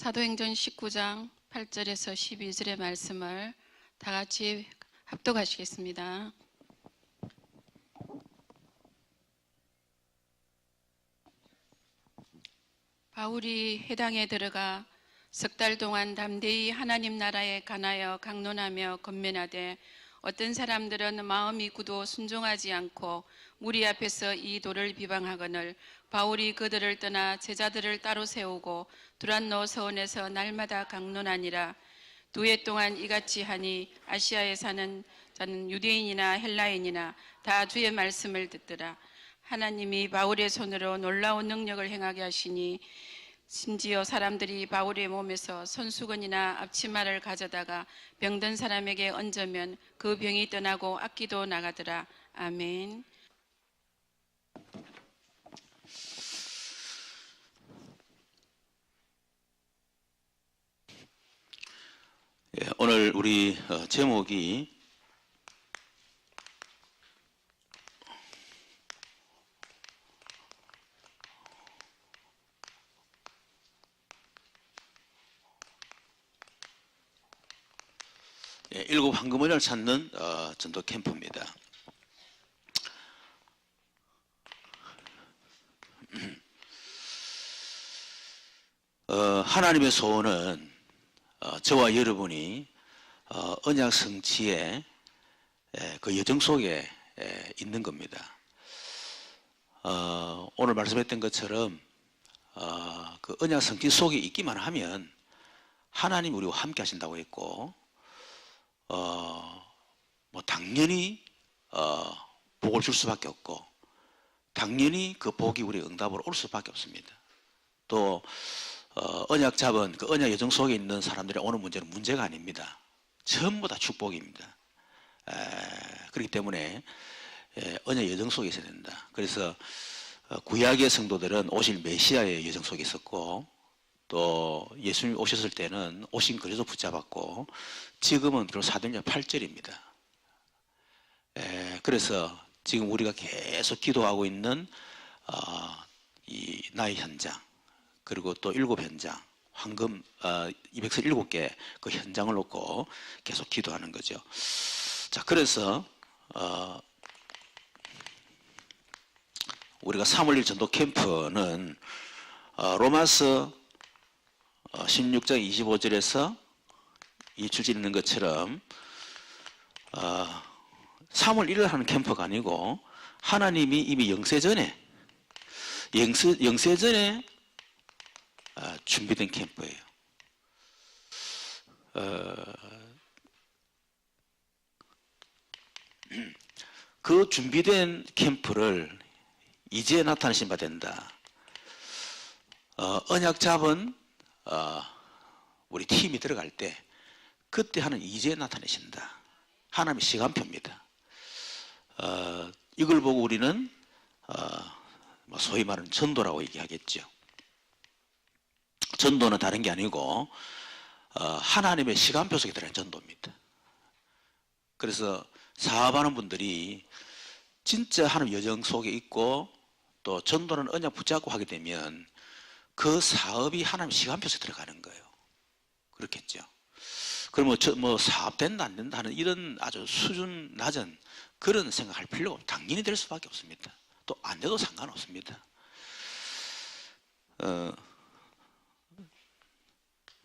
사도행전 19장 8절에서 12절의 말씀을 다 같이 합독하시겠습니다. 바울이 회당에 들어가 석 달 동안 담대히 하나님 나라에 관하여 강론하며 권면하되 어떤 사람들은 마음이 굳어 순종하지 않고 무리 앞에서 이 도를 비방하거늘 바울이 그들을 떠나 제자들을 따로 세우고 두란노 서원에서 날마다 강론하니라. 2해 동안 이같이 하니 아시아에 사는 자는 유대인이나 헬라인이나 다 주의 말씀을 듣더라. 하나님이 바울의 손으로 놀라운 능력을 행하게 하시니 심지어 사람들이 바울의 몸에서 손수건이나 앞치마를 가져다가 병든 사람에게 얹으면 그 병이 떠나고 악기도 나가더라. 아멘. 오늘 우리 제목이 일곱 황금원을 찾는 전도 캠프입니다. 하나님의 소원은 저와 여러분이 언약 성취의 그 여정 속에 있는 겁니다. 오늘 말씀했던 것처럼 그 언약 성취 속에 있기만 하면 하나님 우리와 함께 하신다고 했고, 뭐 당연히 복을 줄 수밖에 없고, 당연히 그 복이 우리 응답으로 올 수밖에 없습니다. 또 언약 잡은 그 언약 여정 속에 있는 사람들의 오는 문제는 문제가 아닙니다. 전부 다 축복입니다. 그렇기 때문에 언약 여정 속에 있어야 된다. 그래서 구약의 성도들은 오실 메시아의 여정 속에 있었고, 또 예수님이 오셨을 때는 오신 그리스도 붙잡았고, 지금은 비록 사도행전 8절입니다. 그래서 지금 우리가 계속 기도하고 있는 이 나의 현장, 그리고 또 7현장, 황금 237개 그 현장을 놓고 계속 기도하는 거죠. 자, 그래서 우리가 3월 1일 전도 캠프는 로마서 16장 25절에서 이 출제 있는 것처럼 3월 1일 하는 캠프가 아니고 하나님이 이미 영세전에 준비된 캠프예요. 그 준비된 캠프를 이제 나타내신 바 된다. 언약 잡은 우리 팀이 들어갈 때 그때 하는 이제 나타내신다. 하나님의 시간표입니다. 이걸 보고 우리는 소위 말하는 전도라고 얘기하겠죠. 전도는 다른 게 아니고 하나님의 시간표 속에 들어간 전도입니다. 그래서 사업하는 분들이 진짜 하나님 여정 속에 있고, 또 전도는 언약 붙잡고 하게 되면 그 사업이 하나님 시간표 속에 들어가는 거예요. 그렇겠죠. 그러면 뭐 사업 된다 안 된다 하는 이런 아주 수준 낮은 그런 생각할 필요가 없고, 당연히 될 수밖에 없습니다. 또 안 돼도 상관없습니다.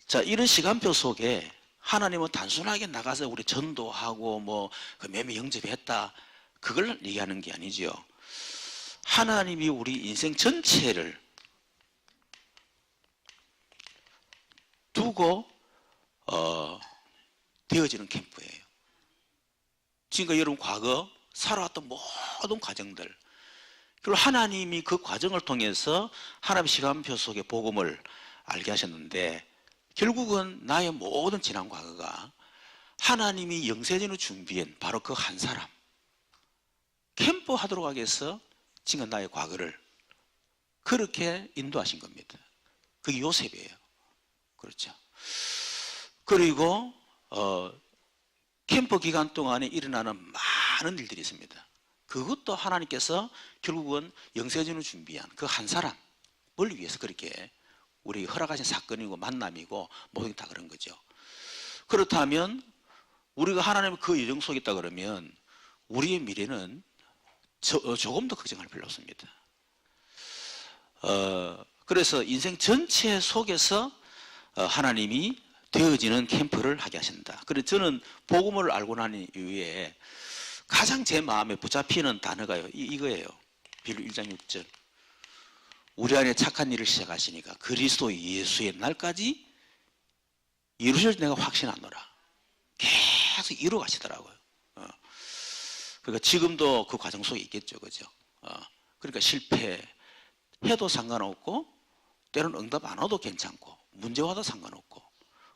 자, 이런 시간표 속에 하나님은 단순하게 나가서 우리 전도하고 뭐 그 매매 영접했다, 그걸 얘기하는 게 아니죠. 하나님이 우리 인생 전체를 두고 되어지는 캠프예요. 지금까지 여러분 과거 살아왔던 모든 과정들, 그리고 하나님이 그 과정을 통해서 하나님의 시간표 속의 복음을 알게 하셨는데, 결국은 나의 모든 지난 과거가 하나님이 영세전을 준비한 바로 그 한 사람 캠프 하도록 하기 위해서 지금 나의 과거를 그렇게 인도하신 겁니다. 그게 요셉이에요. 그렇죠. 그리고 캠프 기간 동안에 일어나는 많은 일들이 있습니다. 그것도 하나님께서 결국은 영세전을 준비한 그 한 사람을 위해서 그렇게 우리 허락하신 사건이고 만남이고 모든 게 다 그런 거죠. 그렇다면 우리가 하나님의 그 예정 속에 있다 그러면 우리의 미래는 조금 더 걱정할 필요 없습니다. 그래서 인생 전체 속에서 하나님이 되어지는 캠프를 하게 하신다. 그래서 저는 복음을 알고 난 이후에 가장 제 마음에 붙잡히는 단어가요. 이거예요. 빌립보 1장 6절. 우리 안에 착한 일을 시작하시니까 그리스도 예수의 날까지 이루실 내가 확신하노라. 계속 이루어 가시더라고요. 그러니까 지금도 그 과정 속에 있겠죠. 그죠? 그러니까 실패해도 상관없고 때로는 응답 안 와도 괜찮고 문제 와도 상관없고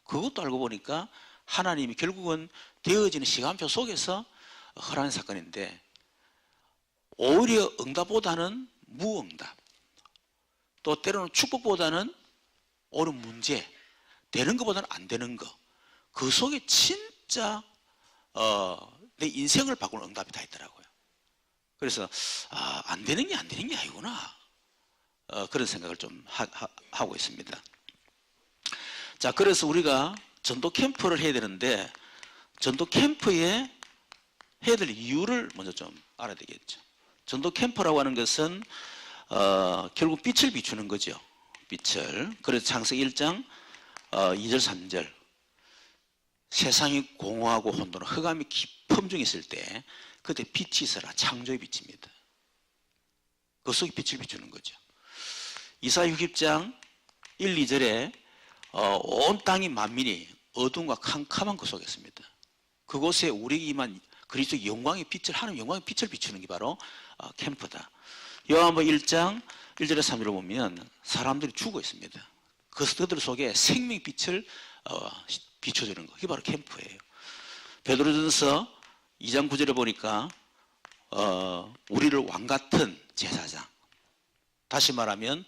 그것도 알고 보니까 하나님이 결국은 되어지는 시간표 속에서 허락한 사건인데 오히려 응답보다는 무응답 또 때로는 축복보다는 오히려 문제 되는 것보다는 안 되는 것 그 속에 진짜 내 인생을 바꾸는 응답이 다 있더라고요. 그래서 안 되는 게 아니구나 그런 생각을 좀 하고 있습니다. 자, 그래서 우리가 전도 캠프를 해야 되는데 전도 캠프에 해야 될 이유를 먼저 좀 알아야 되겠죠. 전도 캠프라고 하는 것은 결국 빛을 비추는 거죠. 빛을. 그래서 창세기 1장 2절 3절 세상이 공허하고 혼돈하고 흑암이 깊음 중에 있을 때 그때 빛이 있어라. 창조의 빛입니다. 그 속에 빛을 비추는 거죠. 이사야 60장 1, 2절에 온 땅이 만민이 어둠과 캄캄한 그 속에 있습니다. 그곳에 우리에게 임한 그리스도의 영광의 빛을 하는 영광의 빛을 비추는 게 바로 캠프다. 요한복음 1장 1절에 3절을 보면 사람들이 죽어 있습니다. 그들 속에 생명의 빛을 비춰주는 거. 그게 바로 캠프예요. 베드로전서 2장 9절에 보니까 우리를 왕 같은 제사장. 다시 말하면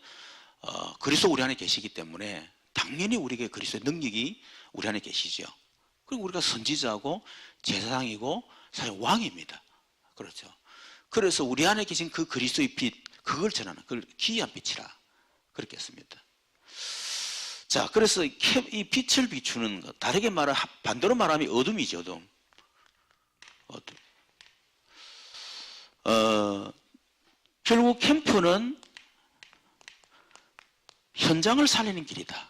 그리스도 우리 안에 계시기 때문에 당연히 우리에게 그리스도의 능력이 우리 안에 계시죠. 그리고 우리가 선지자고 제사장이고 사실 왕입니다. 그렇죠. 그래서 우리 안에 계신 그 그리스도의 빛, 그걸 전하는 그걸 기이한 빛이라 그렇게 했습니다. 자, 그래서 이 빛을 비추는 것, 다르게 반대로 말하면 어둠이죠, 어둠. 결국 캠프는 현장을 살리는 길이다.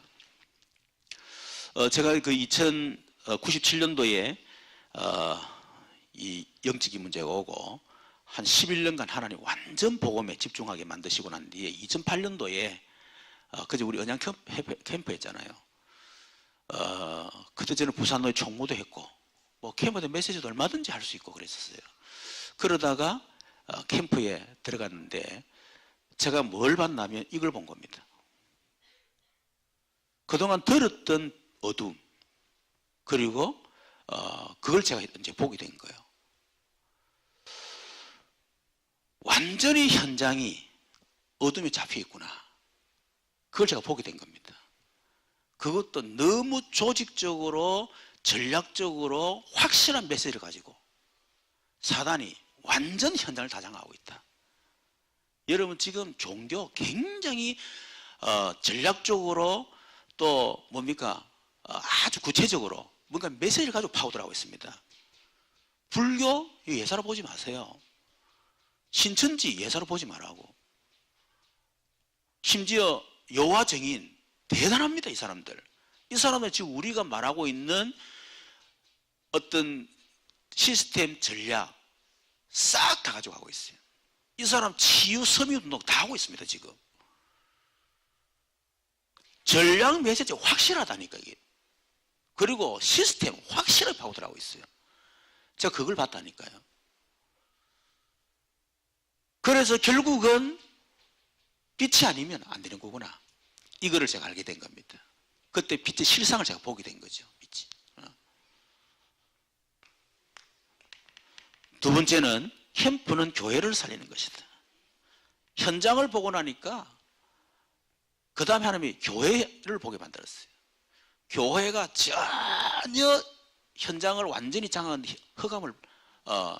제가 그 2097년도에 이 영적인 문제가 오고 한 11년간 하나님 완전 복음에 집중하게 만드시고 난 뒤에 2008년도에 그제 우리 언양 캠프 했잖아요. 그때 저는 부산로에 총무도 했고 뭐 캠프에 메시지도 얼마든지 할 수 있고 그랬었어요. 그러다가 캠프에 들어갔는데 제가 뭘 봤냐면 이걸 본 겁니다. 그동안 들었던 어둠 그리고 그걸 제가 이제 보게 된 거예요. 완전히 현장이 어둠에 잡혀 있구나. 그걸 제가 보게 된 겁니다. 그것도 너무 조직적으로 전략적으로 확실한 메시지를 가지고 사단이 완전 현장을 다장하고 있다. 여러분 지금 종교 굉장히 전략적으로 또 뭡니까 아주 구체적으로 뭔가 메시지를 가지고 파고들하고 있습니다. 불교 예사로 보지 마세요. 신천지 예사로 보지 말라고. 심지어 여호와 증인 대단합니다. 이 사람들. 이 사람은 지금 우리가 말하고 있는 어떤 시스템 전략 싹 다 가지고 가고 있어요. 이 사람 치유 섬유 운동 다 하고 있습니다. 지금 전략 메시지 확실하다니까 이게. 그리고 시스템 확실하게 파고들하고 있어요. 제가 그걸 봤다니까요. 그래서 결국은 빛이 아니면 안 되는 거구나. 이거를 제가 알게 된 겁니다. 그때 빛의 실상을 제가 보게 된 거죠. 빛이. 두 번째는 캠프는 교회를 살리는 것이다. 현장을 보고 나니까 그 다음에 하나님이 교회를 보게 만들었어요. 교회가 전혀 현장을 완전히 장악한 흑암을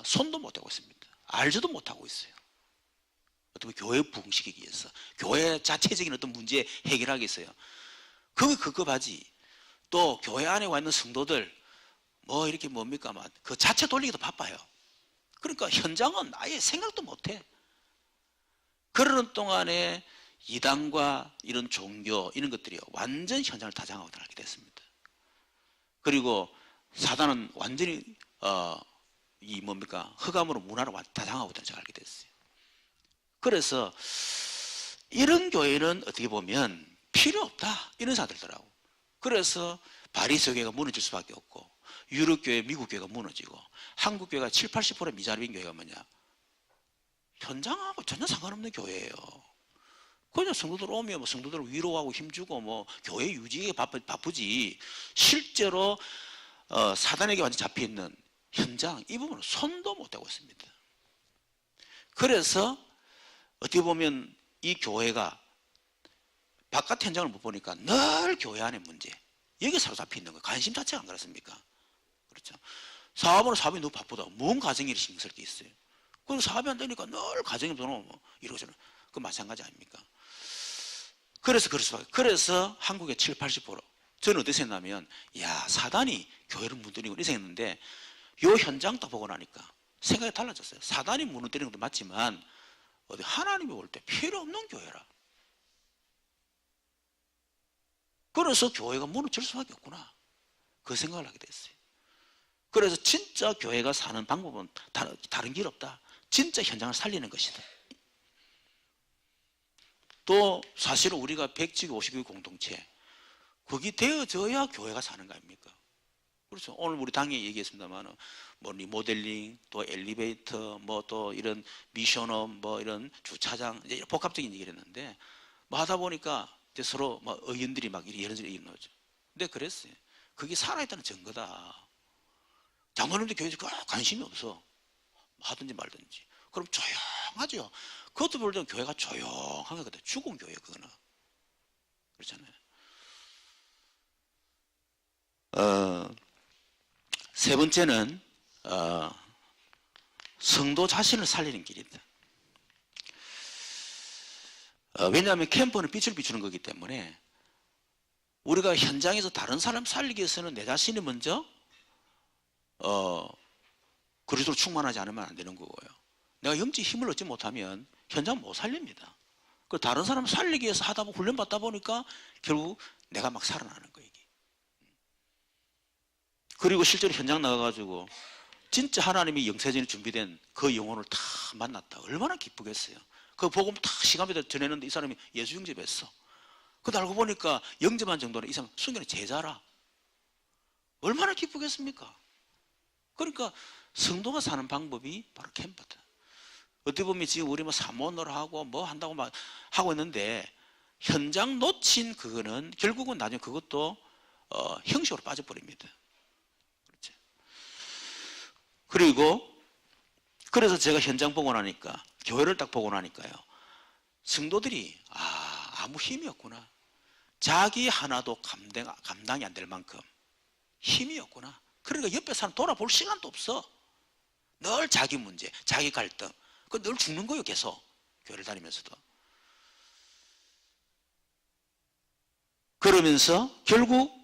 손도 못하고 있습니다. 알지도 못하고 있어요. 어떻게 교회 부흥시키기 위해서 교회 자체적인 어떤 문제 해결하기 위해서요. 그게 급급하지. 또 교회 안에 와 있는 성도들 뭐 이렇게 뭡니까 막 그 자체 돌리기도 바빠요. 그러니까 현장은 아예 생각도 못해. 그러는 동안에 이단과 이런 종교 이런 것들이 완전 현장을 다장하고 들어가게 됐습니다. 그리고 사단은 완전히 이 뭡니까 흑암으로 문화로 다장하고 들어가게 됐어요. 그래서 이런 교회는 어떻게 보면 필요 없다 이런 생각이 들더라고. 그래서 바리새 교회가 무너질 수밖에 없고 유럽 교회, 미국 교회가 무너지고 한국 교회가 70~80% 미자립인 교회가 뭐냐? 현장하고 전혀 상관없는 교회예요. 그냥 성도들 오면 뭐 성도들을 위로하고 힘주고 뭐 교회 유지에 바쁘지 실제로 사단에게 완전 잡혀 있는 현장 이 부분은 손도 못 대고 있습니다. 그래서 어떻게 보면 이 교회가 바깥 현장을 못 보니까 늘 교회 안의 문제 여기 사로잡혀 있는 거예요. 관심 자체가 안 그렇습니까? 그렇죠. 사업은 사업이 너무 바쁘다. 뭔 가정일이 신경 쓸 게 있어요. 그리고 사업이 안 되니까 늘 가정이 뭐 이러고저러고 그 마찬가지 아닙니까? 그래서 그럴 수밖에. 그래서 한국의 70~80% 저는 어떻게 생각하면 야 사단이 교회를 무너뜨리고 이렇게 생각했는데 요 현장 딱 보고 나니까 생각이 달라졌어요. 사단이 무너뜨리는 것도 맞지만 어디 하나님이 올 때 필요 없는 교회라. 그래서 교회가 무너질 수밖에 없구나. 그 생각을 하게 됐어요. 그래서 진짜 교회가 사는 방법은 다른 길 없다. 진짜 현장을 살리는 것이다. 또 사실은 우리가 100지교 50교회 공동체 그게 되어져야 교회가 사는 거 아닙니까? 그렇죠. 오늘 우리 당에 얘기했습니다만 뭐 리모델링 또 엘리베이터 뭐 또 이런 미션업 뭐 이런 주차장 이제 복합적인 얘기를 했는데 뭐 하다 보니까 이제 서로 막 의견들이 막 이런저런 얘기 나오죠. 근데 그랬어요. 그게 살아있다는 증거다. 장로님도 교회에 관심이 없어. 하든지 말든지. 그럼 조용하죠. 그것도 볼 때는 교회가 조용한 거거든. 죽은 교회 그거는. 그렇잖아요. 세 번째는 성도 자신을 살리는 길이다. 왜냐하면 캠프는 빛을 비추는 거기 때문에 우리가 현장에서 다른 사람 살리기 위해서는 내 자신이 먼저 그리스도로 충만하지 않으면 안 되는 거고요. 내가 영적 힘을 얻지 못하면 현장 못 살립니다. 그 다른 사람 살리기 위해서 하다 보면 훈련 받다 보니까 결국 내가 막 살아나는 거예요. 그리고 실제로 현장 나가가지고 진짜 하나님이 영세전에 준비된 그 영혼을 다 만났다. 얼마나 기쁘겠어요. 그 복음 다 시간마다 전했는데 이 사람이 예수 영접했어. 그거 알고 보니까 영접한 정도는 이 사람 순간에 제자라. 얼마나 기쁘겠습니까? 그러니까 성도가 사는 방법이 바로 캠프다. 어떻게 보면 지금 우리 뭐 사모를 하고 뭐 한다고 막 하고 있는데 현장 놓친 그거는 결국은 나중에 그것도 형식으로 빠져버립니다. 그렇죠. 그리고 그래서 제가 현장 보고 나니까 교회를 딱 보고 나니까요. 성도들이 아무 힘이 없구나. 자기 하나도 감당이 안 될 만큼 힘이 없구나. 그러니까 옆에 사람 돌아볼 시간도 없어. 늘 자기 문제, 자기 갈등. 늘 죽는 거예요, 계속. 교회를 다니면서도. 그러면서 결국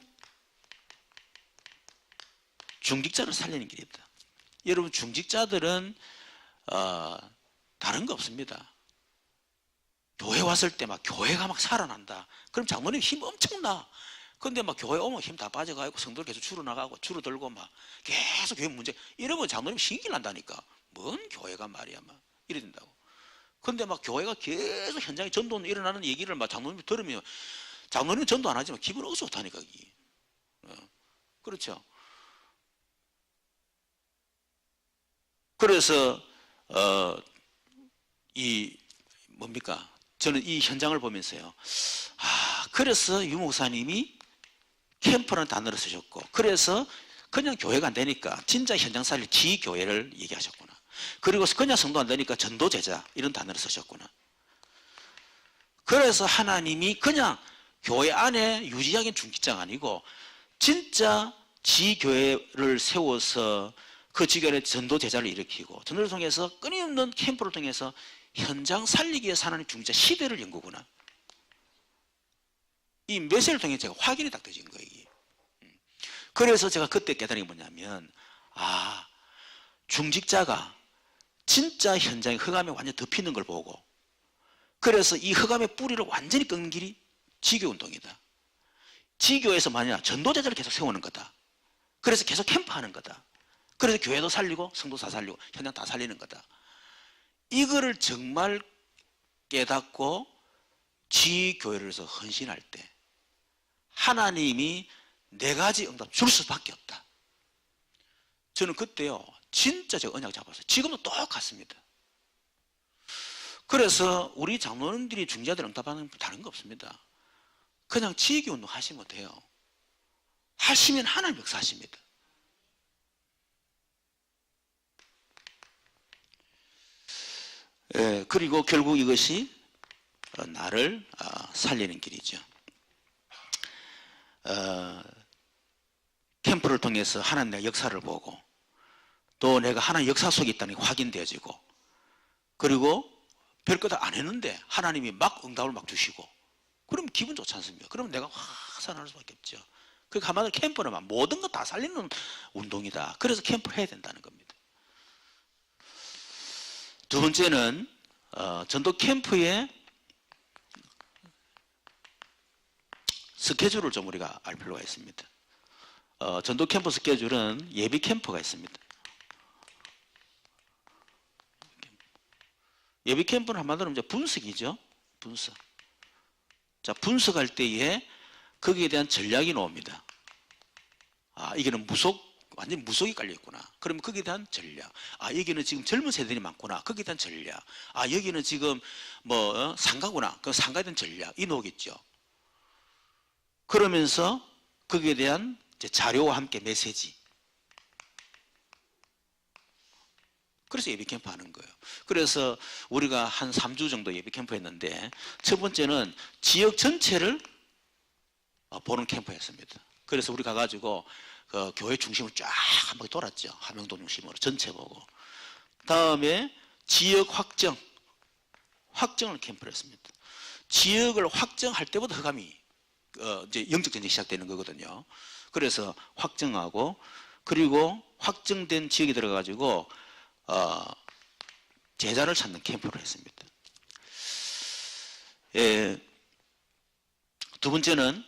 중직자를 살리는 길이다. 여러분, 중직자들은 다른 거 없습니다. 교회 왔을 때 막 교회가 막 살아난다. 그럼 장로님 힘 엄청나. 근데 막 교회 오면 힘 다 빠져가고 성도들 계속 줄어나가고 줄어들고 막 계속 교회 문제 이러면 장로님 신기 난다니까. 뭔 교회가 말이야 막 이래 된다고. 근데 막 교회가 계속 현장에 전도 일어나는 얘기를 막 장로님이 들으면 장로님은 전도 안 하지만 기분 어서 좋다니까. 그렇죠. 그래서 이 뭡니까? 저는 이 현장을 보면서요. 그래서 유 목사님이 캠프라는 단어를 쓰셨고, 그래서 그냥 교회가 안 되니까 진짜 현장 살릴 지교회를 얘기하셨구나. 그리고 그냥 성도 안 되니까 전도제자 이런 단어를 쓰셨구나. 그래서 하나님이 그냥 교회 안에 유지하기는 중직자가 아니고 진짜 지교회를 세워서 그 지교회 전도제자를 일으키고 전도를 통해서 끊임없는 캠프를 통해서 현장 살리기 위해서 하나님 중직자 시대를 연 거구나. 이 메시지를 통해 제가 확인이 딱 되진 거예요. 이게. 그래서 제가 그때 깨달은 게 뭐냐면, 중직자가 진짜 현장에 흑암에 완전히 덮이는 걸 보고, 그래서 이 흑암의 뿌리를 완전히 끊는 길이 지교운동이다. 지교에서 만약 전도제자를 계속 세우는 거다. 그래서 계속 캠프하는 거다. 그래서 교회도 살리고 성도 다 살리고 현장 다 살리는 거다. 이거를 정말 깨닫고 지교회를 해서 헌신할 때 하나님이 4가지 응답 줄 수밖에 없다. 저는 그때요 진짜 제가 언약 잡았어요. 지금도 똑같습니다. 그래서 우리 장로님들이 중자들 응답하는 다른 거 없습니다. 그냥 지기운동 하시면 돼요. 하시면 하나님 역사하십니다. 그리고 결국 이것이 나를 살리는 길이죠. 캠프를 통해서 하나님의 역사를 보고 또 내가 하나님의 역사 속에 있다는 게 확인되어지고, 그리고 별것 안 했는데 하나님이 막 응답을 막 주시고, 그러면 기분 좋지 않습니까? 그러면 내가 확 살아날 수밖에 없죠. 그 한마디로 캠프는 막 모든 것 다 살리는 운동이다. 그래서 캠프 해야 된다는 겁니다. 두 번째는 전도 캠프의 스케줄을 좀 우리가 알 필요가 있습니다. 전도 캠프 스케줄은 예비 캠프가 있습니다. 예비 캠프는 한마디로 이제 분석이죠. 분석. 자, 분석할 때에 거기에 대한 전략이 나옵니다. 이게는 완전 무속이 깔려있구나. 그러면 거기에 대한 전략. 여기는 지금 젊은 세대들이 많구나. 거기에 대한 전략. 여기는 지금 상가구나. 그 상가에 대한 전략. 이 나오겠죠. 그러면서 거기에 대한 자료와 함께 메시지. 그래서 예비 캠프 하는 거예요. 그래서 우리가 한 3주 정도 예비 캠프 했는데, 첫 번째는 지역 전체를 보는 캠프였습니다. 그래서 우리 가가지고 그 교회 중심으로 쫙 한 바퀴 돌았죠. 함영도 중심으로 전체 보고. 다음에 지역 확정을 캠프를 했습니다. 지역을 확정할 때부터 흑암이 이제 영적 전쟁이 시작되는 거거든요. 그래서 확정하고, 그리고 확정된 지역에 들어가가지고 제자를 찾는 캠프를 했습니다. 두 번째는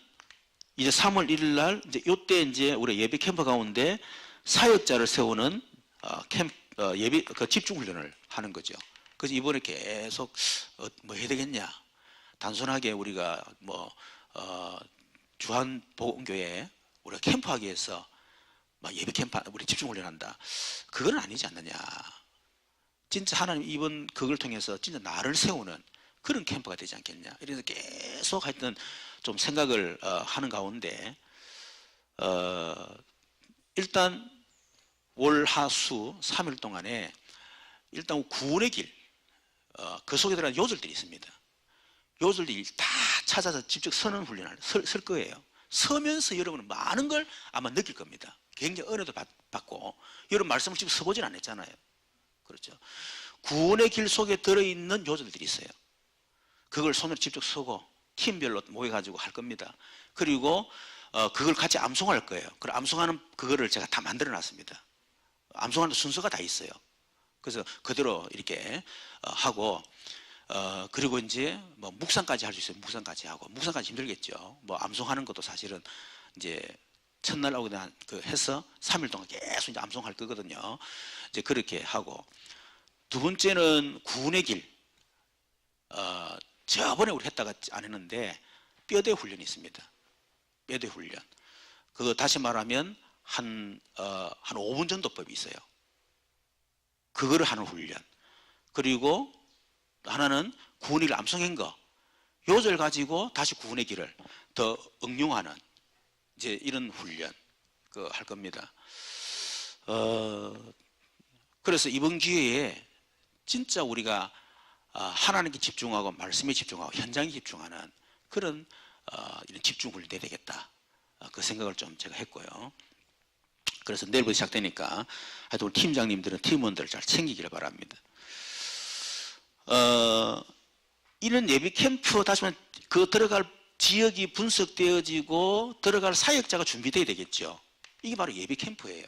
이제 3월 1일 날 이때 이제 우리 예비 캠프 가운데 사역자를 세우는 예비 집중 훈련을 하는 거죠. 그래서 이번에 계속 뭐 해야 되겠냐? 단순하게 우리가 주한 복음교회 우리가 캠프하기 위해서 예비 캠프 우리 집중 훈련한다. 그건 아니지 않느냐. 진짜 하나님 이번 그걸 통해서 진짜 나를 세우는 그런 캠프가 되지 않겠냐. 이래서 계속 하여튼 좀 생각을 하는 가운데 일단 월, 하, 수 3일 동안에 일단 구원의 길, 그 속에 들어간 요절들이 있습니다. 요절들이 다 찾아서 직접 서는 훈련을 설 거예요. 서면서 여러분은 많은 걸 아마 느낄 겁니다. 굉장히 은혜도 받고, 여러분 말씀을 직접 서보진 않았잖아요. 그렇죠. 구원의 길 속에 들어있는 요절들이 있어요. 그걸 손으로 직접 서고 팀별로 모여가지고 할 겁니다. 그리고 그걸 같이 암송할 거예요. 그 암송하는 그거를 제가 다 만들어 놨습니다. 암송하는 순서가 다 있어요. 그래서 그대로 이렇게 하고, 그리고 이제 묵상까지 할 수 있어요. 묵상까지 하고, 묵상까지 힘들겠죠. 암송하는 것도 사실은 이제 첫날 오고 해서 3일 동안 계속 이제 암송할 거거든요. 이제 그렇게 하고, 두 번째는 구원의 길. 저번에 우리 했다가 안 했는데 뼈대 훈련이 있습니다. 뼈대 훈련. 그거 다시 말하면 한 5분 전도법이 있어요. 그거를 하는 훈련. 그리고 하나는 구원의 길 암송한 거. 요절 가지고 다시 구원의 길을 더 응용하는 이제 이런 훈련 할 겁니다. 그래서 이번 기회에 진짜 우리가 하나님께 집중하고 말씀에 집중하고 현장에 집중하는 그런 이런 집중 훈련이 돼야 되겠다. 그 생각을 좀 제가 했고요. 그래서 내일부터 시작되니까 하여튼 우리 팀장님들은 팀원들을 잘 챙기기를 바랍니다. 이런 예비 캠프 다시 말하면 그 들어갈 지역이 분석되어지고 들어갈 사역자가 준비되어야 되겠죠. 이게 바로 예비 캠프예요.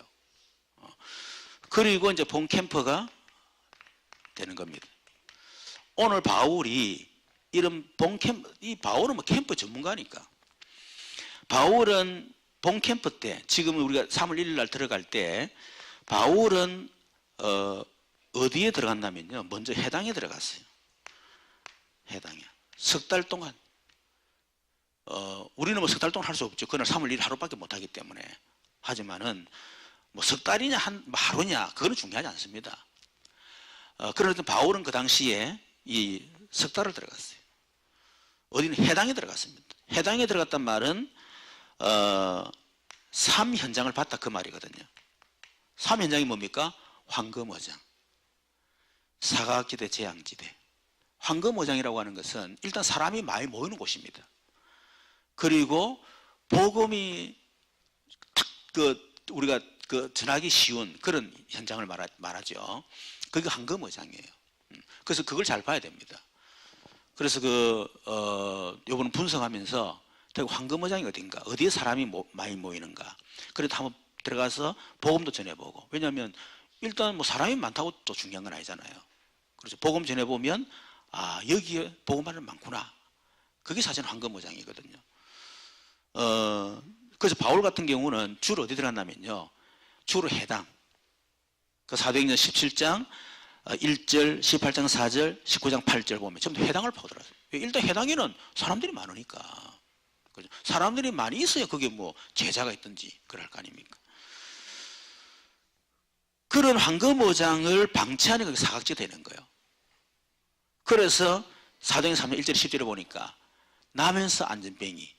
그리고 이제 본 캠프가 되는 겁니다. 오늘 바울이 이런 본 캠프, 이 바울은 뭐 캠프 전문가니까. 바울은 본 캠프 때, 지금 우리가 3월 1일 날 들어갈 때, 바울은 어디에 들어갔냐면요. 먼저 해당에 들어갔어요. 해당에. 석 달 동안. 우리는 뭐 석 달 동안 할 수 없죠. 그날 3월 1일 하루밖에 못 하기 때문에. 하지만은 뭐 석 달이냐 하루냐 그거는 중요하지 않습니다. 그러나 바울은 그 당시에 이 석 달을 들어갔어요. 어디는 해당에 들어갔습니다. 해당에 들어갔단 말은 3현장을 봤다 그 말이거든요. 3현장이 뭡니까? 황금어장, 사각지대, 재앙지대. 황금어장이라고 하는 것은 일단 사람이 많이 모이는 곳입니다. 그리고 복음이 우리가 전하기 쉬운 그런 현장을 말하죠. 그게 황금어장이에요. 그래서 그걸 잘 봐야 됩니다. 그래서 요번은 분석하면서 황금어장이 어딘가, 어디에 사람이 많이 모이는가. 그래도 한번 들어가서 복음도 전해보고. 왜냐하면 일단 뭐 사람이 많다고 또 중요한 건 아니잖아요. 그래서 복음 전해보면 여기에 복음하는 많구나. 그게 사실 황금어장이거든요. 그래서 바울 같은 경우는 주로 어디 들어갔냐면요. 주로 해당. 그 사도행전 17장 1절, 18장 4절, 19장 8절 보면 전부 해당을 파고들었어요. 일단 해당에는 사람들이 많으니까. 그죠? 사람들이 많이 있어야 그게 뭐 제자가 있든지 그럴 거 아닙니까? 그런 황금어장을 방치하는 게 사각지대 되는 거예요. 그래서 사도행전 3장 1절 10절에 보니까 나면서 안전뱅이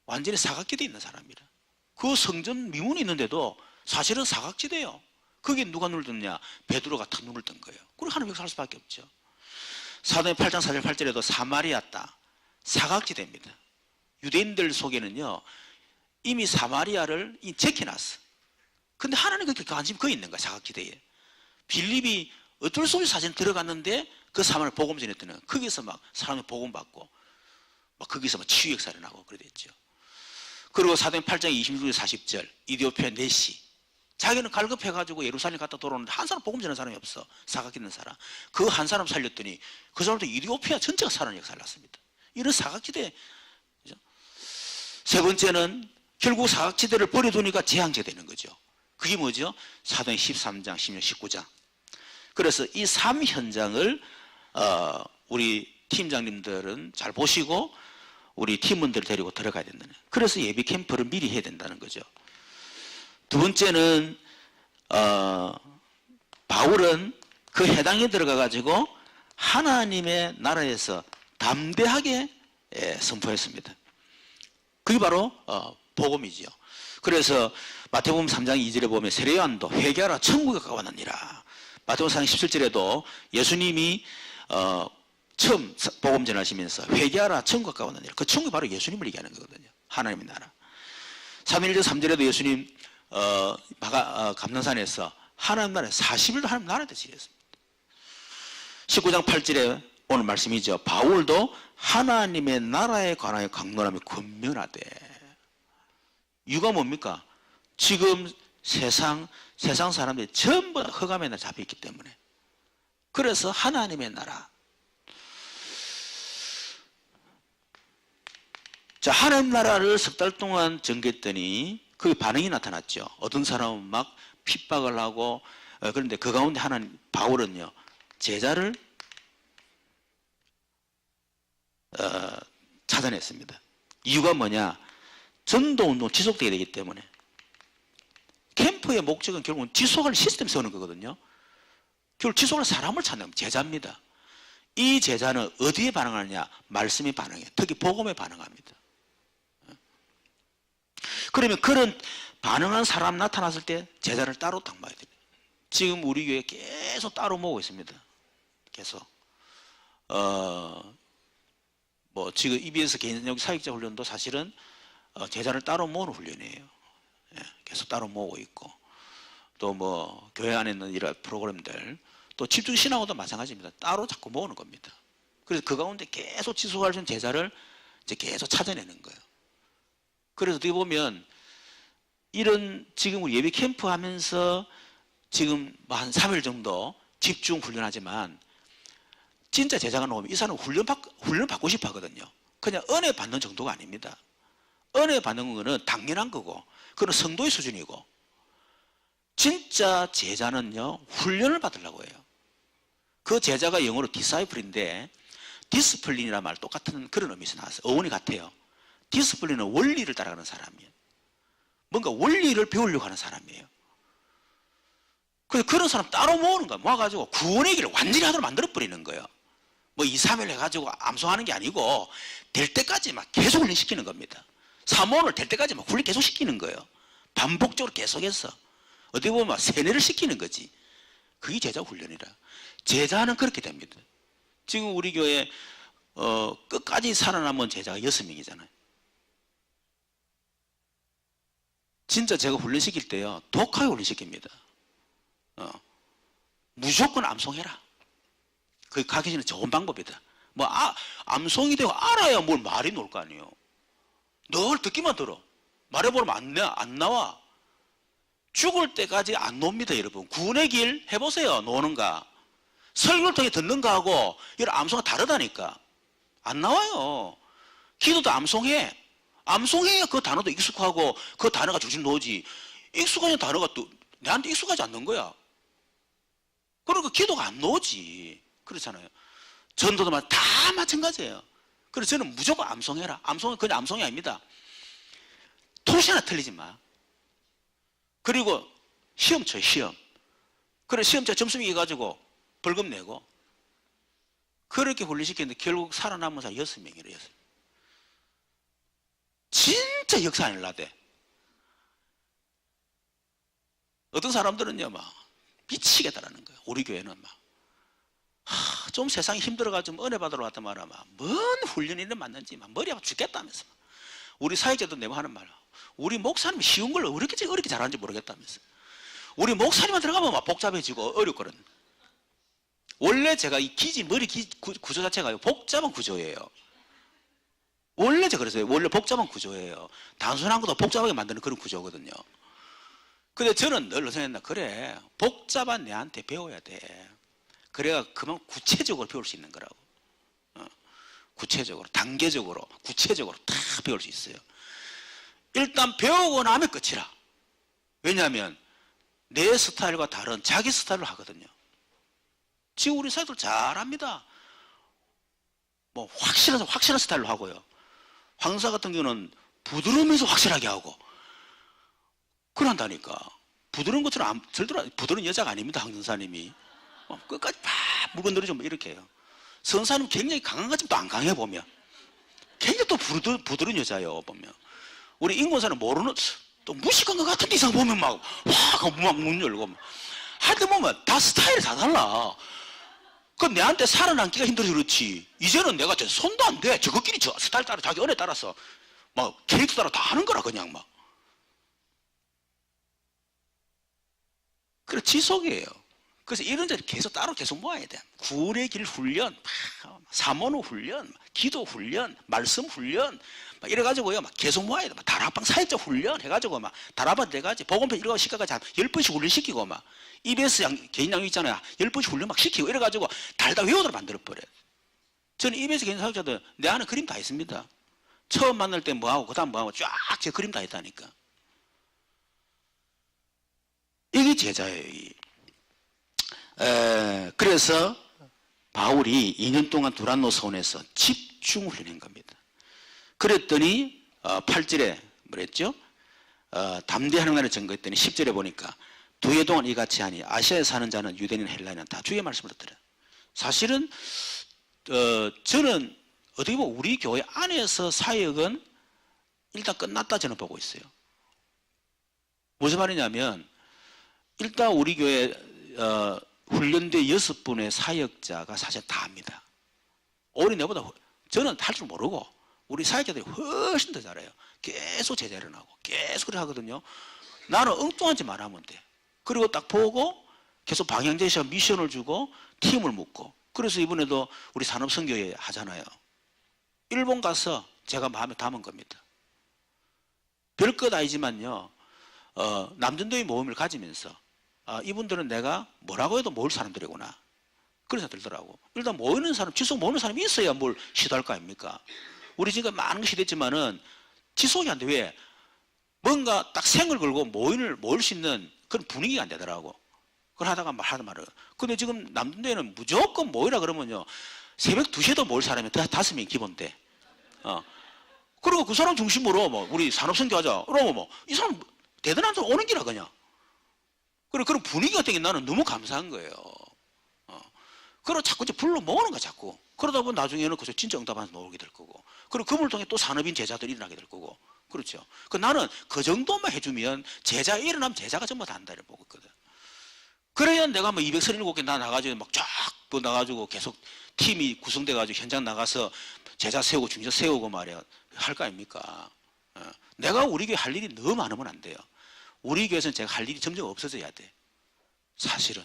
완전히 사각지대에 있는 사람이라. 그 성전 미문이 있는데도 사실은 사각지대예요. 거기에 누가 눈을 떴냐? 베드로가 탁 눈을 뜬 거예요. 그리고 하나님 역사할 수밖에 없죠. 사도행전 8장 4절 8절에도 사마리아 땅 사각지대입니다. 유대인들 속에는요 이미 사마리아를 제껴놨어. 근데 하나님 그렇게 관심이 거기 있는 거야. 사각지대에. 빌립이 어쩔 수 없이 사실 들어갔는데 그 사마리아 복음 전했더니 거기서 막 사람이 복음 받고 막 거기서 막 치유 역사를 나고 그랬죠. 그리고 사도행전 8장 26절 40절 이디오피아 네시 자기는 갈급해가지고 예루살렘 갔다 돌아오는데 한 사람 복음 전하는 사람이 없어. 사각 있는 사람. 그 한 사람 살렸더니 그 사람도 이디오피아 전체가 살아나는 역사를 났습니다. 이런 사각지대. 그죠? 세 번째는 결국 사각지대를 버려두니까 재앙지대 되는 거죠. 그게 뭐죠? 사도행전 13장, 16, 19장. 그래서 이 3현장을 우리 팀장님들은 잘 보시고 우리 팀원들을 데리고 들어가야 된다는. 그래서 예비 캠프를 미리 해야 된다는 거죠. 두 번째는 바울은 그 해당에 들어가 가지고 하나님의 나라에서 담대하게 선포했습니다. 그게 바로 복음이지요. 그래서 마태복음 3장 2절에 보면 세례요한도 회개하라 천국에 가까웠느니라. 마태복음 4장 17절에도 예수님이 처음 복음 전하시면서 회개하라 천국에 가까웠느니라. 그 천국이 바로 예수님을 얘기하는 거거든요. 하나님의 나라. 3.1절 3절에도 예수님 감난산에서 하나님 나라에 40일도 하나님 나라에 대해서 얘기했습니다. 19장 8절에 오늘 말씀이죠. 바울도 하나님의 나라에 관하여 강론하며 권면하되. 이유가 뭡니까? 지금 세상 사람들이 전부 다 흑암에 잡혀있기 때문에. 그래서 하나님의 나라. 자, 하나님 나라를 석 달 동안 전개했더니 그 반응이 나타났죠. 어떤 사람은 막 핍박을 하고 그런데 그 가운데 하나님 바울은요 제자를 찾아냈습니다. 이유가 뭐냐? 전도운동 지속되게 되기 때문에. 캠프의 목적은 결국은 지속할 시스템 세우는 거거든요. 결국 지속할 사람을 찾는 제자입니다. 이 제자는 어디에 반응하느냐? 말씀에 반응해요. 특히 복음에 반응합니다. 그러면 그런 반응한 사람 나타났을 때 제자를 따로 딱 모아야 됩니다. 지금 우리 교회 계속 따로 모으고 있습니다. 계속. 뭐 지금 EBS 개인력 사역자 훈련도 사실은 제자를 따로 모으는 훈련이에요. 예, 계속 따로 모으고 있고 또 뭐 교회 안에 있는 이런 프로그램들 또 집중 신앙도 마찬가지입니다. 따로 자꾸 모으는 겁니다. 그래서 그 가운데 계속 지속할 수 있는 제자를 이제 계속 찾아내는 거예요. 그래서 어떻게 보면 이런 지금 우리 예비 캠프 하면서 지금 한 3일 정도 집중 훈련하지만 진짜 제자가 나오면 이 사람은 훈련 받고 싶어 하거든요. 그냥 은혜 받는 정도가 아닙니다. 은혜 받는 거는 당연한 거고 그건 성도의 수준이고 진짜 제자는요 훈련을 받으려고 해요. 그 제자가 영어로 디사이플인데 디스플린이란 말 똑같은 그런 의미에서 나왔어요. 어원이 같아요. 디스플린은 원리를 따라가는 사람이에요. 뭔가 원리를 배우려고 하는 사람이에요. 그래서 그런 사람 따로 모으는 거야. 모아가지고 구원의 길을 완전히 하도록 만들어버리는 거예요. 뭐 2, 3일 해가지고 암송하는 게 아니고 될 때까지 막 계속 훈련시키는 겁니다. 사모를 될 때까지 막 훈련 계속 시키는 거예요. 반복적으로 계속해서 어떻게 보면 세뇌를 시키는 거지. 그게 제자 훈련이라. 제자는 그렇게 됩니다. 지금 우리 교회 끝까지 살아남은 제자가 6명이잖아요. 진짜 제가 훈련시킬 때요 독하게 훈련시킵니다. 무조건 암송해라. 그게 가기 전에 좋은 방법이다. 뭐 암송이 되고 알아야 뭘 말이 나올 거 아니에요. 늘 듣기만 들어. 말해보면 안 나와. 죽을 때까지 안 놉니다, 여러분. 구원의 길 해보세요, 노는가. 설교를 통해 듣는 거하고 이런 암송은 다르다니까. 안 나와요. 기도도 암송해. 암송해야 그 단어도 익숙하고 그 단어가 줄줄 나오지. 익숙한 단어가 또 내한테 익숙하지 않는 거야. 그러니까 기도가 안 나오지. 그렇잖아요. 전도도 다 마찬가지예요. 그래서 저는 무조건 암송해라. 암송은 그냥 암송이 아닙니다. 토시 하나 틀리지 마. 그리고 시험 쳐요, 시험. 그래, 시험 쳐 점수 이겨가지고 벌금 내고. 그렇게 훈련시켰는데 결국 살아남은 사람 6명이래요. 진짜 역사 안 일라대. 어떤 사람들은요, 막 미치겠다라는 거예요. 우리 교회는 막. 좀 세상이 힘들어가지고 은혜 받으러 갔단 말이야. 뭔 훈련이 맞는지 막 머리 아파 죽겠다면서. 우리 사역자도 내가 하는 말. 우리 목사님이 쉬운 걸 어렵게 잘하는지 모르겠다면서. 우리 목사님만 들어가면 막 복잡해지고 어렵거든. 원래 제가 이 머리 구조 자체가 복잡한 구조예요. 원래 제가 그랬어요. 원래 복잡한 구조예요. 단순한 것도 복잡하게 만드는 그런 구조거든요. 근데 저는 늘 생각했나, 그래, 복잡한 내한테 배워야 돼. 그래야 그만 구체적으로 배울 수 있는 거라고. 구체적으로, 단계적으로, 구체적으로 다 배울 수 있어요. 일단 배우고 나면 끝이라. 왜냐하면 내 스타일과 다른 자기 스타일로 하거든요. 지금 우리 사람들 잘합니다. 뭐 확실한 스타일로 하고요. 황사 같은 경우는 부드러우면서 확실하게 하고 그런다니까. 부드러운 것처럼 절대로 부드러운 여자가 아닙니다. 황선사님이 끝까지 막 물건들이죠. 뭐 이렇게 해요. 선사님 굉장히 강한 것 같지만 또 안 강해 보면. 굉장히 또 부드러운 여자예요. 보면 우리 인권사는 모르는 또 무식한 것 같은 이상 보면 막 문 열고 할 때 보면 다 스타일이 다 달라. 그 내한테 살아남기가 힘들어서 그렇지. 이제는 내가 손도 안 돼. 저것끼리 저 스타일 따라 자기 은혜 따라서 막 캐릭터 따라 다 하는 거라 그냥 막. 그래 지속이에요. 그래서 이런 데를 계속 모아야 돼. 구원의 길 훈련, 사모노 훈련, 기도 훈련, 말씀 훈련, 막 이래가지고요, 막 계속 모아야 돼. 막 다락방 사회적 훈련 해가지고 막 다락방 돼가지고 복음편 읽어 시켜가지고 한 10번씩 훈련시키고 막 EBS 개인 양육 있잖아요. 10번씩 훈련 막 시키고 이래가지고 달다 외우도록 만들어버려요. 저는 EBS 개인 사역자들 내 안에 그림 다 있습니다. 처음 만날 때 뭐하고 그 다음 뭐하고 쫙 제 그림 다 있다니까. 이게 제자예요. 그래서 바울이 2년 동안 두란노 서원에서 집중 훈련한 겁니다. 그랬더니 8절에 뭐랬죠? 담대하는 날에 증거했더니 10절에 보니까 2해 동안 이같이 하니 아시아에 사는 자는 유대인 헬라인은 다 주의 말씀을 듣더라. 사실은 저는 어떻게 보면 우리 교회 안에서 사역은 일단 끝났다 저는 보고 있어요. 무슨 말이냐면 일단 우리 교회 훈련된 6분의 사역자가 사실 다 합니다. 오히려 내보다 저는 할 줄 모르고 우리 사역자들이 훨씬 더 잘해요. 계속 제자를 하고 계속 그렇게 하거든요. 나는 엉뚱한 짓만 하면 돼. 그리고 딱 보고 계속 방향 제시하고 미션을 주고 팀을 묶고. 그래서 이번에도 우리 산업선교회 하잖아요. 일본 가서 제가 마음에 담은 겁니다. 별것 아니지만요, 남전도의 모임을 가지면서 이분들은 내가 뭐라고 해도 모일 사람들이구나, 그런 생각이 들더라고. 일단 모이는 사람, 지속 모이는 사람이 있어야 뭘 시도할 거 아닙니까? 우리 지금 많은 것이 됐지만은 지속이 안 돼. 왜? 뭔가 딱 생을 걸고 모일 수 있는 그런 분위기가 안 되더라고. 그걸 하다가 하다 말이에요. 근데 지금 남전도에는 무조건 모이라 그러면요, 새벽 2시에도 모일 사람이 5명이 기본돼. 그리고 그 사람 중심으로 뭐 우리 산업선교 하자. 그러면 뭐 이 사람 대단한 사람 오는 기라 그냥. 그리고 그런 분위기가 되게 나는 너무 감사한 거예요. 그리고 자꾸 이제 불러 모으는 거야, 자꾸. 그러다 보면 나중에는 그저 진짜 응답하면서 모으게 될 거고. 그리고 그분을 통해 또 산업인 제자들이 일어나게 될 거고. 그렇죠. 나는 그 정도만 해주면 제자 일어나면 제자가 전부 다 한다를 보고 있거든. 그래야 내가 뭐 237개 나가지고 막 쫙 나가지고 계속 팀이 구성돼가지고 현장 나가서 제자 세우고 중자 세우고 말이야. 할 거 아닙니까? 내가 우리 교회 할 일이 너무 많으면 안 돼요. 우리 교회에서는 제가 할 일이 점점 없어져야 돼. 사실은.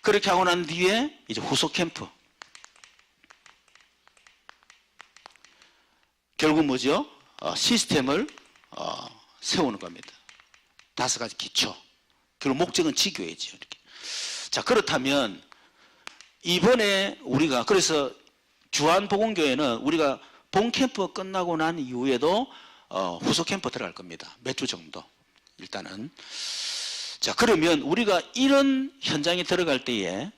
그렇게 하고 난 뒤에 이제 후속 캠프. 결국 뭐죠? 시스템을 세우는 겁니다. 5가지 기초. 결국 목적은 지교회죠. 이렇게. 자, 그렇다면 이번에 우리가 그래서 주한복음교회는 우리가 본 캠프 끝나고 난 이후에도 후속 캠프 들어갈 겁니다. 몇 주 정도 일단은. 자, 그러면 우리가 이런 현장에 들어갈 때에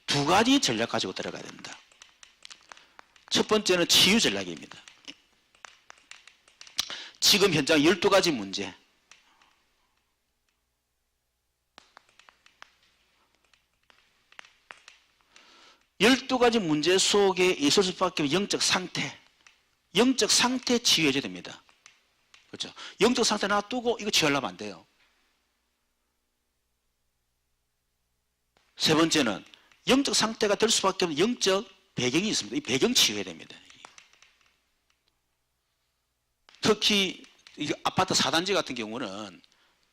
2가지 전략 가지고 들어가야 됩니다. 첫 번째는 치유 전략입니다. 지금 현장 12가지 문제. 열두 가지 문제 속에 있을 수밖에 없는 영적 상태 치유해줘야 됩니다. 그렇죠? 영적 상태 놔두고 이거 치유하려면 안 돼요. 세 번째는 영적 상태가 될 수밖에 없는 영적 배경이 있습니다. 이 배경 치유해야 됩니다. 특히 아파트 4단지 같은 경우는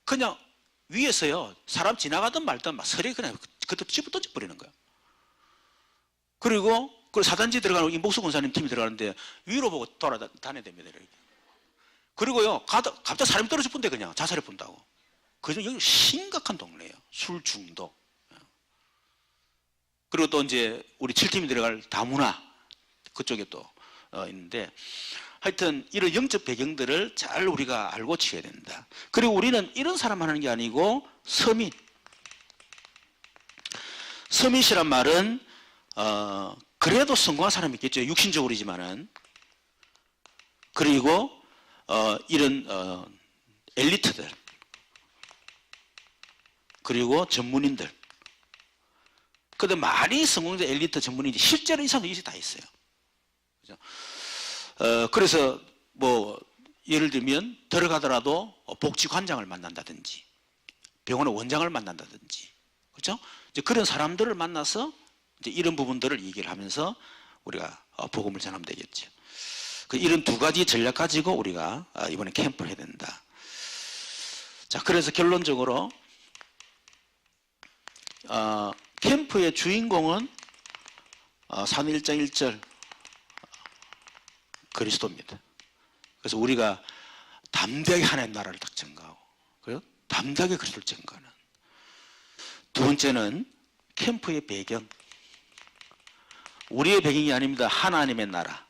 그냥 위에서요, 사람 지나가든 말든 막 서리 그냥 그때 집어 던져버리는 거야. 그리고 그 4단지 들어가는 이 목수 권사님 팀이 들어가는데 위로 보고 돌아다녀야 됩니다. 이렇게. 그리고요, 갑자기 사람이 떨어져 본대, 그냥 자살해 본다고. 그중 여기 심각한 동네예요. 술 중독. 그리고 또 이제 우리 7팀이 들어갈 다문화 그쪽에 또 있는데, 하여튼 이런 영적 배경들을 잘 우리가 알고 치어야 된다. 그리고 우리는 이런 사람 하는 게 아니고 서밋이란 말은 그래도 성공한 사람이 있겠죠. 육신적으로지만은. 그리고 이런 엘리트들, 그리고 전문인들. 근데 많이 성공된 엘리트 전문인이 실제로 이 사람들이 다 있어요. 그죠? 그래서 뭐 예를 들면 들어가더라도 복지관장을 만난다든지 병원의 원장을 만난다든지, 그렇죠? 이제 그런 사람들을 만나서 이제 이런 부분들을 얘기를 하면서 우리가 복음을 전하면 되겠죠. 이런 2가지 전략 가지고 우리가 이번에 캠프를 해야 된다. 자, 그래서 결론적으로 캠프의 주인공은 산 1장 1절 그리스도입니다. 그래서 우리가 담대하게 하나님의 나라를 딱 증거하고, 그리고 담대하게 그리스도를 증거하는. 2번째는 캠프의 배경. 우리의 배경이 아닙니다. 하나님의 나라.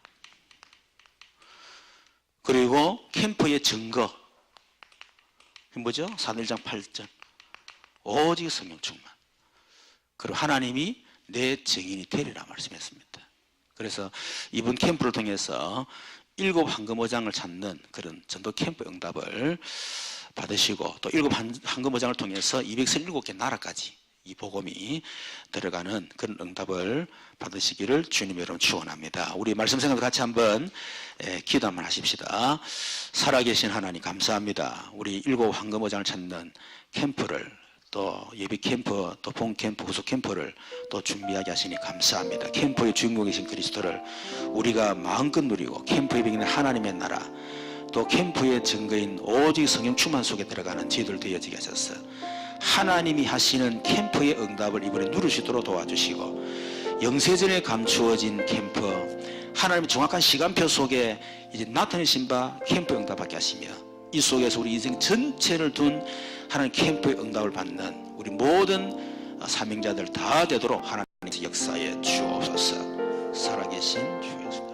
그리고 캠프의 증거. 뭐죠? 산 1장 8절. 오직 성령 충만. 그리고 하나님이 내 증인이 되리라 말씀했습니다. 그래서 이번 캠프를 통해서 7 황금어장을 찾는 그런 전도 캠프 응답을 받으시고, 또 7 황금어장을 통해서 237개 나라까지 이 복음이 들어가는 그런 응답을 받으시기를 주님 여러분 축원합니다. 우리 말씀 생각도 같이 한번 기도 한번 하십시다. 살아계신 하나님 감사합니다. 우리 7 황금어장을 찾는 캠프를, 또 예비 캠프, 또 본 캠프, 후속 캠프를 또 준비하게 하시니 감사합니다. 캠프의 주인공이신 그리스도를 우리가 마음껏 누리고, 캠프의 배경인 하나님의 나라, 또 캠프의 증거인 오직 성령 충만 속에 들어가는 저희들 되어지게 하셔서 하나님이 하시는 캠프의 응답을 이번에 누릴 수 있도록 도와주시고, 영세전에 감추어진 캠프, 하나님의 정확한 시간표 속에 이제 나타내신 바 캠프 응답받게 하시며, 이 속에서 우리 인생 전체를 둔 하나님 캠프의 응답을 받는 우리 모든 사명자들 다 되도록 하나님께서 역사에 주옵소서. 살아계신 주 예수